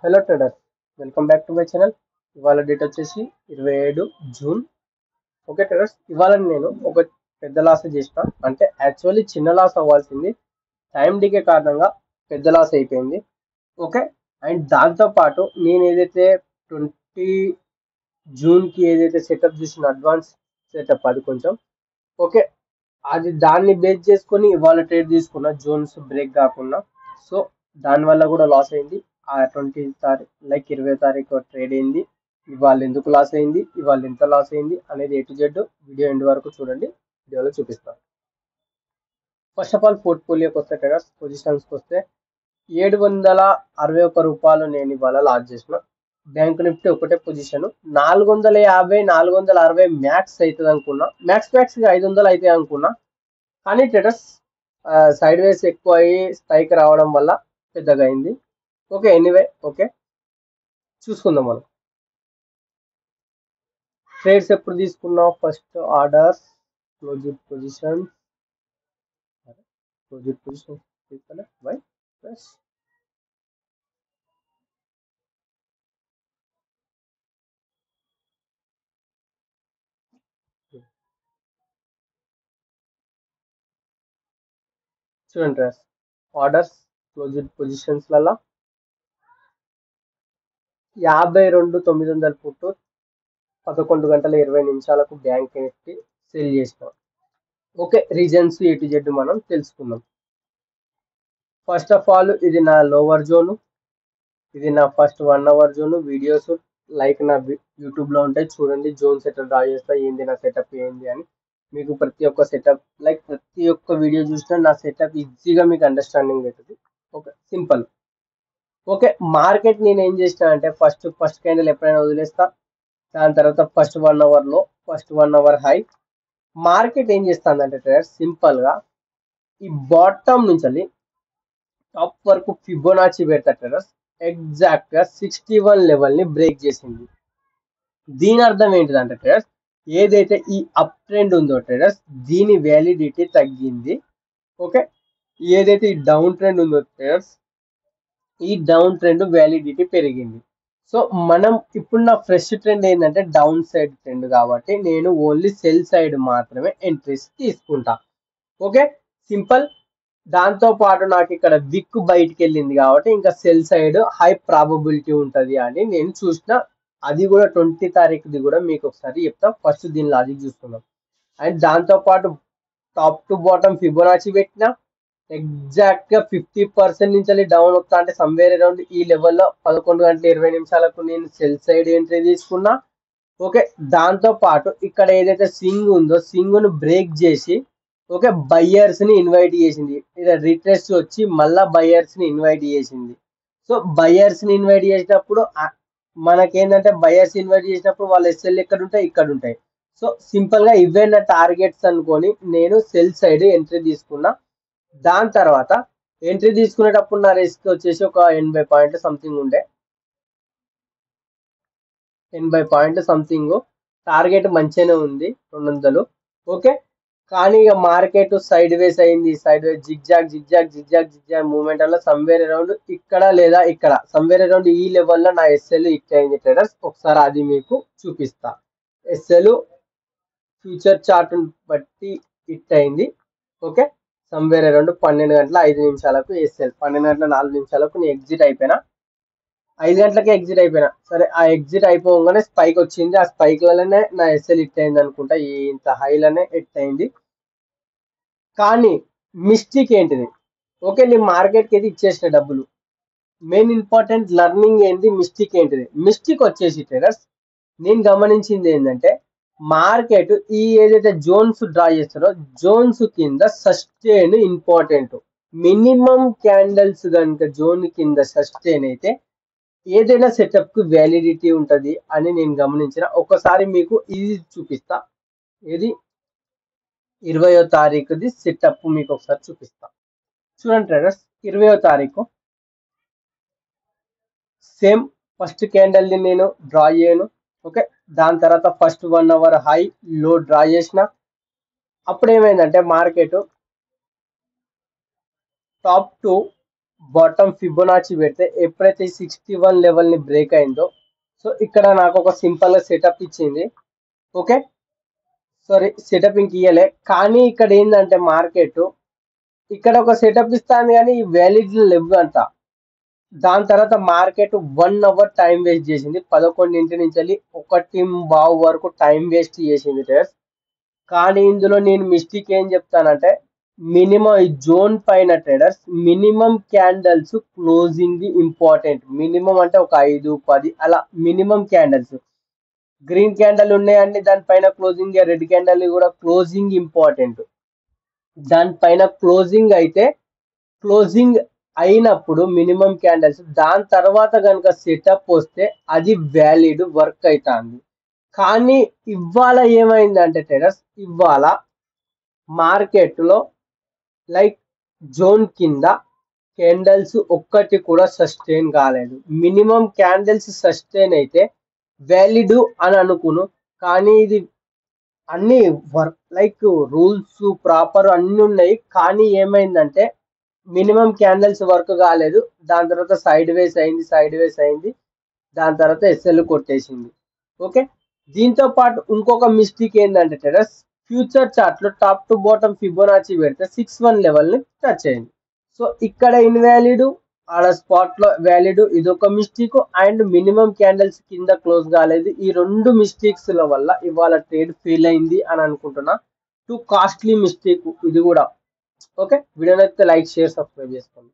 Hello traders, welcome back to my channel. ఇవాళ date వచ్చేసి 27 June. Okay traders, ఇవాళ నేను ఒక పెద్ద లాస్ చేసిన, అంటే యాక్చువల్లీ చిన్న లాస్ అవ్వాల్సింది టైం డికే కారణంగా పెద్ద లాస్ అయిపోయింది. ఓకే, అండ్ దాంతో పాటు నేను ఏదైతే 20 జూన్కి ఏదైతే సెటప్ చేసిన అడ్వాన్స్ సెటప్ అది కొంచెం ఓకే, అది దాన్ని బేస్ చేసుకొని ఇవాళ ట్రేడ్ తీసుకున్నా జోన్స్ బ్రేక్ కాకుండా. సో దానివల్ల కూడా లాస్ అయింది. ఆ 20 తారీఖు లైక్ 20 తారీఖు ట్రేడ్ అయింది. ఇవాళ ఎందుకు లాస్ అయింది, ఇవాళ ఎంత లాస్ అయింది అనేది A to Z video end వరకు చూడండి, వీడియోలో చూపిస్తాను. ఫస్ట్ ఆఫ్ ఆల్ పోర్ట్ఫోలియోకి వస్తే ట్రేడర్స్ పొజిషన్స్కి వస్తే 761 రూపాయలు నేను ఇవాళ లాస్ చేసిన. బ్యాంక్ నిఫ్టీ ఒకటే పొజిషన్ 450 460 మ్యాక్స్ అవుతుంది అనుకున్నా, మ్యాక్స్ 500 అవుతాయి అనుకున్నా. కానీ ట్రేడర్స్ సైడ్ వేస్ ఎక్కువ అయ్యి స్పైక్ రావడం వల్ల పెద్దగా అయింది. ఓకే, ఎనీవే ఓకే, చూసుకుందాం మనం ట్రేడ్స్ ఎప్పుడు తీసుకున్నాం. First orders closed position by plus చూడండి ట్రేడర్స్, ఆర్డర్స్ క్లోజ్డ్ పొజిషన్స్ లలో 52,900 పుట్టు 11 గంటల 20 నిమిషాలకు బ్యాంక్ నిఫ్టీ సేల్ చేసినాం. Okay, reasons A to Z మనం తెలుసుకుందాం. ఫస్ట్ ఆఫ్ ఆల్ ఇది నా లోవర్ జోన్, ఇది నా first 1 hour zone. Videos like నా యూట్యూబ్లో ఉంటాయి, చూడండి. జోన్ సెటప్ డ్రా చేస్తా, ఏంది నా సెటప్ ఏంది అని మీకు ప్రతి ఒక్క సెటప్ లైక్ ప్రతి ఒక్క వీడియో చూసినా నా సెటప్ ఈజీగా మీకు అండర్స్టాండింగ్ అవుతుంది. Okay, simple. ఓకే, మార్కెట్ నేను ఏం చేసిన అంటే ఫస్ట్ క్యాండిల్ ఎప్పుడైనా వదిలేస్తా, దాని తర్వాత ఫస్ట్ 1 అవర్లో ఫస్ట్ 1 అవర్ హై. మార్కెట్ ఏం చేస్తుందంటే సింపుల్ గా ఈ బాటమ్ నుంచి టాప్ వరకు ఫిబొనాచి పెడతా ట్రేడర్స్, ఎగ్జాక్ట్ గా 61 లెవెల్ ని బ్రేక్ చేసింది. దీని అర్థం ఏంటిదంటే ట్రేడర్స్, ఏదైతే ఈ అప్ ట్రెండ్ ఉందో ట్రేడర్స్ దీని వ్యాలిడిటీ తగ్గింది. ఓకే, ఏదైతే ఈ డౌన్ ట్రెండ్ ఉందో ట్రేడర్స్ ఈ డౌన్ ట్రెండ్ వ్యాలిడిటీ పెరిగింది. సో మనం ఇప్పుడు నా ఫ్రెష్ ట్రెండ్ ఏంటంటే డౌన్ సైడ్ ట్రెండ్, కాబట్టి నేను ఓన్లీ సెల్ సైడ్ మాత్రమే ఎంట్రీస్ తీసుకుంటా. Okay, simple. దాంతో పాటు నాకు ఇక్కడ విక్ బయటికి వెళ్ళింది కాబట్టి ఇంకా సెల్ సైడ్ హై ప్రాబబిలిటీ ఉంటుంది అని నేను చూసిన. అది కూడా 20 తారీఖుది కూడా మీకు ఒకసారి చెప్తా. ఫస్ట్ దీని లాజిక్ చూసుకుందాం. అండ్ దాంతో పాటు టాప్ టు బాటమ్ ఫిబొనాచి పెట్టిన, ఎగ్జాక్ట్ గా 50% నుంచి డౌన్ వస్తా అంటే సమ్వేర్ అరౌండ్ ఈ లెవెల్లో 11 గంటల 20 నిమిషాలకు నేను సెల్ సైడ్ ఎంట్రీ తీసుకున్నా. ఓకే, దాంతో పాటు ఇక్కడ ఏదైతే స్వింగ్ ఉందో స్వింగ్ ను బ్రేక్ చేసి ఓకే బయ్యర్స్ ని ఇన్వైట్ చేసింది. ఇలా రిట్రెస్ వచ్చి మళ్ళా బయ్యర్స్ ని ఇన్వైట్ చేసింది. సో బయ్యర్స్ ని ఇన్వైట్ చేసినప్పుడు మనకేంటంటే బయ్యర్స్ ఇన్వైట్ చేసినప్పుడు వాళ్ళ ఎస్ఎల్ ఎక్కడ ఉంటాయి, ఇక్కడ ఉంటాయి. సో సింపుల్ గా ఇవే నా టార్గెట్స్ అనుకొని నేను సెల్ సైడ్ ఎంట్రీ తీసుకున్నా. దాని తర్వాత ఎంట్రీ తీసుకునేటప్పుడు నా రిస్క్ వచ్చేసి ఒక 80 పాయింట్లు సంథింగ్ ఉండే, 80 పాయింట్లు సంథింగ్. టార్గెట్ మంచిగానే ఉంది 200. ఓకే, కానీ ఇక మార్కెట్ సైడ్ వేస్ అయింది. సైడ్ వేస్ జిగ్జాగ్ మూవ్మెంట్ వల్ల సమ్వేర్ అరౌండ్ ఇక్కడ లేదా ఇక్కడ సమ్వేర్ అరౌండ్ ఈ లెవెల్లో నా ఎస్ఎల్ హిట్ అయింది ట్రేడర్స్. ఒకసారి అది మీకు చూపిస్తా. ఎస్ఎల్ ఫ్యూచర్ చార్ట్ బట్టి హిట్ అయింది. ఓకే, సమ్వేర్ అరౌండ్ 12 గంటల 5 నిమిషాలకు ఎస్ఎల్, 12 గంటల 4 నిమిషాలకు నేను ఎగ్జిట్ అయిపోయినా. 5 గంటలకే ఎగ్జిట్ అయిపోయినా. సరే, ఆ ఎగ్జిట్ అయిపోగానే స్పైక్ వచ్చింది. ఆ స్పైక్లలోనే నా ఎస్ఎల్ హిట్ అయింది అనుకుంటా, ఇంత హైలోనే హిట్ అయింది. కానీ మిస్టేక్ ఏంటిది? ఓకే, నీ మార్కెట్కి అయితే ఇచ్చేసిన డబ్బులు. మెయిన్ ఇంపార్టెంట్ లర్నింగ్ ఏంటి, మిస్టేక్ ఏంటిది? మిస్టేక్ వచ్చేసి ట్రేడర్స్ నేను గమనించింది ఏంటంటే మార్కెట్ ఈ ఏదైతే జోన్స్ డ్రా చేస్తారో జోన్స్ కింద సస్టైన్ ఇంపార్టెంట్. మినిమం క్యాండిల్స్ కనుక జోన్ కింద సస్టైన్ అయితే ఏదైనా సెటప్ కు వ్యాలిడిటీ ఉంటది అని నేను గమనించిన. ఒకసారి మీకు ఇది చూపిస్తా. ఇది 20వ తారీఖుది సెటప్ మీకు ఒకసారి చూపిస్తా. చూడండి ట్రేడర్స్, 20వ తారీఖు సేమ్ ఫస్ట్ క్యాండిల్ ని నేను డ్రా చేయను. ఓకే, దాని తర్వాత ఫస్ట్ 1 అవర్ హై లో డ్రా చేసిన. అప్పుడు ఏమైందంటే market top to bottom Fibonacci పెడితే ఎప్పుడైతే 61 లెవెల్ ని బ్రేక్ అయిందో, సో ఇక్కడ నాకు ఒక సింపుల్ సెటప్ ఇచ్చింది. ఓకే, సారీ సెటప్ ఇంక ఇయ్యలే, కానీ ఇక్కడ ఏంటంటే మార్కెట్ ఇక్కడ ఒక సెటప్ ఇస్తాను కానీ వ్యాలిడ్ లేవు అంట. దాని తర్వాత మార్కెట్ 1 అవర్ టైం వేస్ట్ చేసింది. 11 నుంచి 1:15 వరకు టైం వేస్ట్ చేసింది ట్రేడర్స్. కానీ ఇందులో నేను మిస్టేక్ ఏం చెప్తానంటే, మినిమం ఈ జోన్ పైన traders minimum candles closing important. Minimum అంటే ఒక 5, 10 అలా మినిమం క్యాండల్స్. గ్రీన్ క్యాండల్ ఉన్నాయండి దానిపైన క్లోజింగ్, రెడ్ క్యాండల్ కూడా క్లోజింగ్ ఇంపార్టెంట్. దానిపైన క్లోజింగ్ అయితే క్లోజింగ్ అయినప్పుడు మినిమం క్యాండల్స్, దాని తర్వాత కనుక సెటప్ వస్తే అది వ్యాలిడ్ వర్క్ అవుతుంది. కానీ ఇవాళ ఏమైందంటే ట్రేడర్స్, ఇవాళ మార్కెట్లో లైక్ జోన్ కింద క్యాండల్స్ ఒక్కటి కూడా సస్టైన్ కాలేదు. మినిమం క్యాండిల్స్ సస్టైన్ అయితే వ్యాలిడ్ అని అనుకును, కానీ ఇది అన్ని వర్క్ లైక్ రూల్స్ ప్రాపర్ అన్ని ఉన్నాయి. కానీ ఏమైందంటే మినిమం క్యాండిల్స్ వర్క్ కాలేదు. దాని తర్వాత సైడ్ వేస్ అయింది. దాని తర్వాత ఎస్ఎల్ కొట్టేసింది. ఓకే, దీంతో పాటు ఇంకొక మిస్టేక్ ఏంటంటే ట్రేడర్స్, ఫ్యూచర్ చార్ట్ లో టాప్ టు బాటమ్ ఫిబొనాచి పెడితే 61 లెవెల్ ని టచ్ అయింది. సో ఇక్కడ ఇన్వాలిడ్, ఆడ స్పాట్ లో వ్యాలిడ్, ఇదొక మిస్టేక్. అండ్ మినిమం క్యాండిల్స్ కింద క్లోజ్ కాలేదు. ఈ 2 మిస్టేక్స్ ల వల్ల ఇవాళ ట్రేడ్ ఫెయిల్ అయింది అని అనుకుంటున్నా. టూ కాస్ట్లీ మిస్టేక్ ఇది కూడా. ఓకే, వీడియోని అయితే లైక్, షేర్, సబ్స్క్రైబ్ చేసుకోండి.